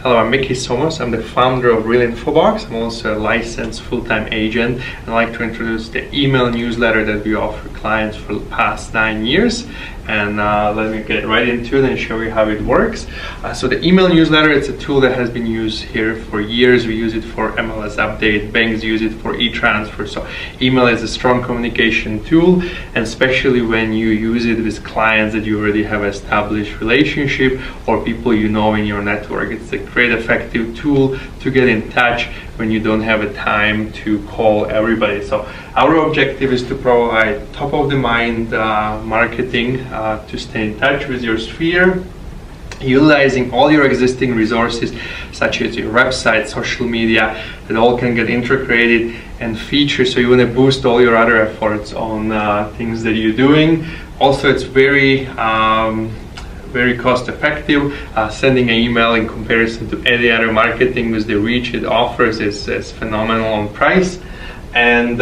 Hello, I'm Mickey Somos. I'm the founder of Real Infobox. I'm also a licensed full-time agent, and I'd like to introduce the email newsletter that we offer clients for the past 9 years. And let me get right into it and show you how it works. So the email newsletter, it's a tool that has been used here for years. We use it for MLS update, banks use it for e-transfer. So email is a strong communication tool, and especially when you use it with clients that you already have established relationship or people you know in your network. It's a great effective tool to get in touch when you don't have a time to call everybody. So our objective is to provide top of the mind marketing to stay in touch with your sphere, utilizing all your existing resources such as your website, social media, that all can get integrated and featured. So you want to boost all your other efforts on things that you're doing. Also, it's very cost effective. Sending an email in comparison to any other marketing with the reach it offers is phenomenal on price. And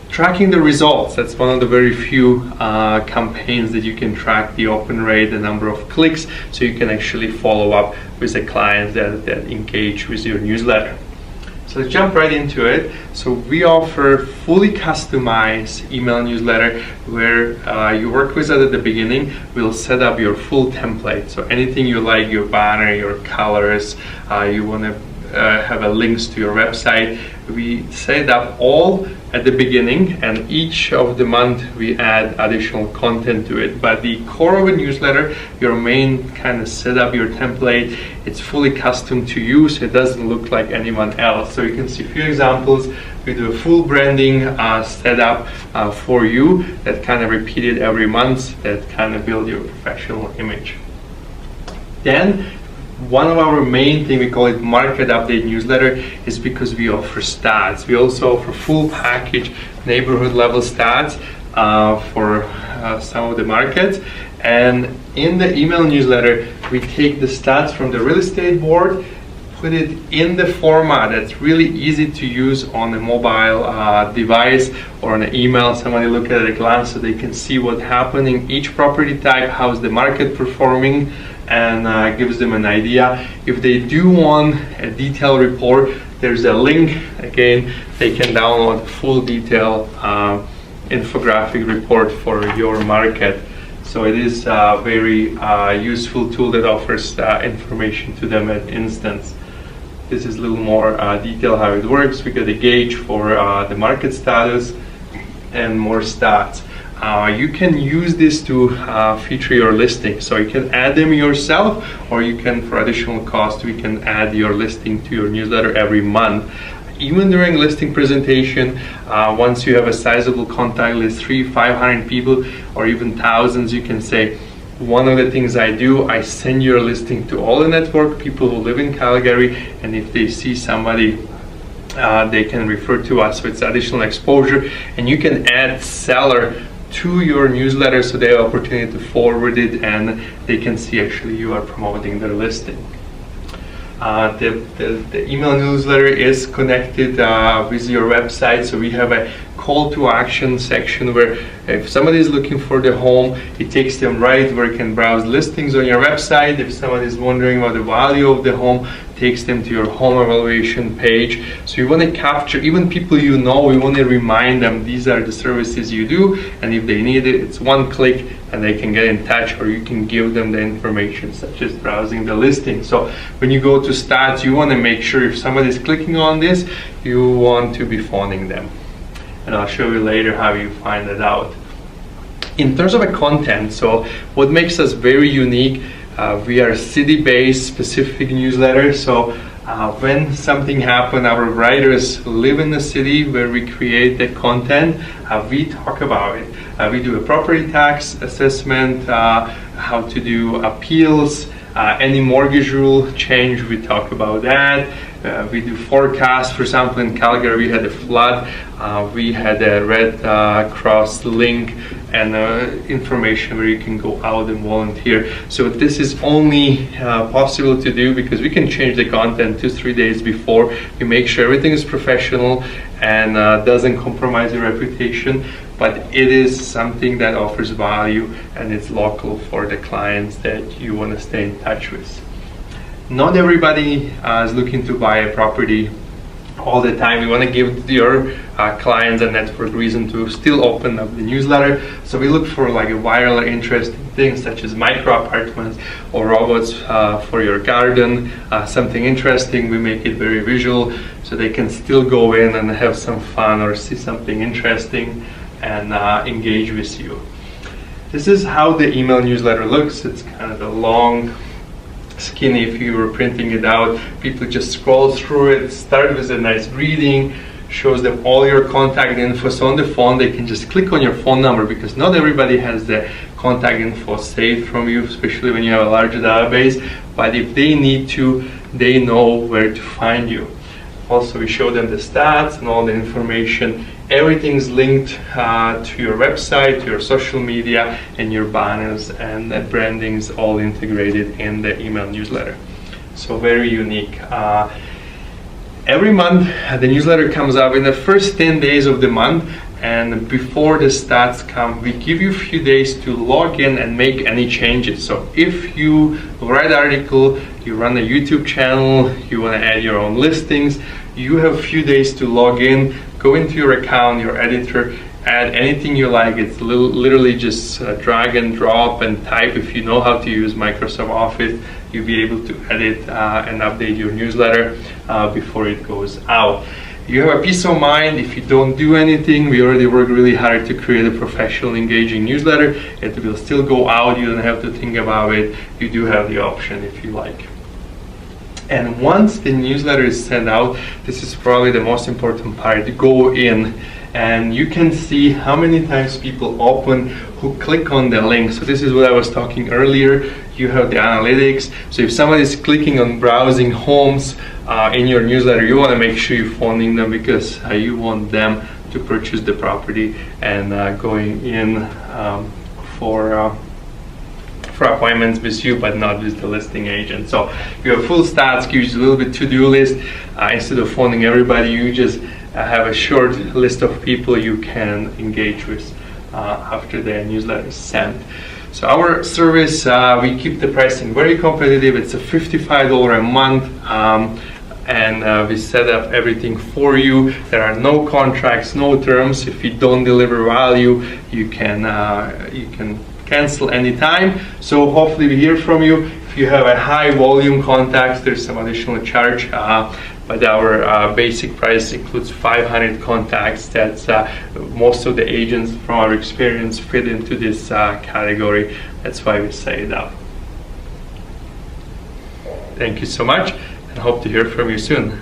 tracking the results, that's one of the very few campaigns that you can track the open rate, the number of clicks, so you can actually follow up with the clients that engage with your newsletter. So let's jump right into it. So we offer fully customized email newsletter where you work with us at the beginning. We'll set up your full template. So anything you like, your banner, your colors, you want to have a links to your website. We set up all at the beginning, and each of the month we add additional content to it. But the core of a newsletter, your main kind of setup, your template, it's fully custom to you, so it doesn't look like anyone else. So you can see a few examples. We do a full branding setup for you that kind of repeated every month, that kind of build your professional image. Then one of our main thing, we call it market update newsletter, is because we offer stats. We also offer full package neighborhood level stats for some of the markets. And in the email newsletter, we take the stats from the real estate board, put it in the format that's really easy to use on a mobile device or on an email. Somebody look at it at a glance so they can see what's happening, each property type, how's the market performing, and gives them an idea. If they do want a detailed report, there's a link. Again, they can download a full detailed infographic report for your market. So it is a very useful tool that offers information to them at instance. This is a little more detail how it works. We get a gauge for the market status and more stats. You can use this to feature your listing. So you can add them yourself, or you can, for additional cost, we can add your listing to your newsletter every month. Even during listing presentation, once you have a sizable contact list, 300-500 people, or even thousands, you can say, one of the things I do, I send your listing to all the network people who live in Calgary, and if they see somebody, they can refer to us. So it's additional exposure, and you can add seller to your newsletter so they have opportunity to forward it, and they can see actually you are promoting their listing. The email newsletter is connected with your website, so we have a call to action section where if somebody is looking for the home, it takes them right where you can browse listings on your website. If somebody is wondering about the value of the home, takes them to your home evaluation page. So you want to capture even people you know. We want to remind them these are the services you do, and if they need it, it's one click and they can get in touch, or you can give them the information such as browsing the listing. So when you go to stats, you want to make sure if somebody is clicking on this, you want to be phoning them, and I'll show you later how you find that out. In terms of a content, so what makes us very unique, we are city-based specific newsletter. So when something happens, our writers live in the city where we create the content. We talk about it. We do a property tax assessment, how to do appeals, any mortgage rule change, we talk about that. We do forecasts. For example, in Calgary we had a flood. We had a Red Cross link and information where you can go out and volunteer. So this is only possible to do because we can change the content 2-3 days before. We make sure everything is professional and doesn't compromise your reputation, but it is something that offers value and it's local for the clients that you want to stay in touch with. Not everybody is looking to buy a property all the time. We want to give your clients a network reason to still open up the newsletter. So we look for like a viral, interesting things such as micro apartments or robots for your garden. Something interesting. We make it very visual so they can still go in and have some fun or see something interesting and engage with you. This is how the email newsletter looks. It's kind of a long, skinny. If you were printing it out, people just scroll through it, start with a nice greeting, shows them all your contact info. So on the phone they can just click on your phone number, because not everybody has the contact info saved from you, especially when you have a larger database. But if they need to, they know where to find you. Also, we show them the stats and all the information. Everything's linked to your website, to your social media, and your banners and the branding's all integrated in the email newsletter. So very unique. Every month the newsletter comes out in the first 10 days of the month, and before the stats come, we give you a few days to log in and make any changes. So if you write an article, you run a YouTube channel, you want to add your own listings, you have a few days to log in, go into your account, your editor, add anything you like. It's literally just drag and drop and type. If you know how to use Microsoft Office, you'll be able to edit and update your newsletter before it goes out. You have a peace of mind if you don't do anything. We already worked really hard to create a professional, engaging newsletter. It will still go out. You don't have to think about it. You do have the option if you like. And once the newsletter is sent out, this is probably the most important part. Go in and you can see how many times people open who click on the link. So this is what I was talking earlier. You have the analytics. So if somebody is clicking on browsing homes in your newsletter, you want to make sure you're phoning them, because you want them to purchase the property and going in for appointments with you, but not with the listing agent. So you have full stats, gives you a little bit to-do list. Instead of phoning everybody, you just have a short list of people you can engage with after the newsletter is sent. So our service, we keep the pricing very competitive. It's a $55 a month, and we set up everything for you. There are no contracts, no terms. If you don't deliver value, you can cancel anytime. So hopefully we hear from you. If you have a high volume contacts, there's some additional charge, but our basic price includes 500 contacts. That's most of the agents from our experience fit into this category. That's why we set it up. Thank you so much, and hope to hear from you soon.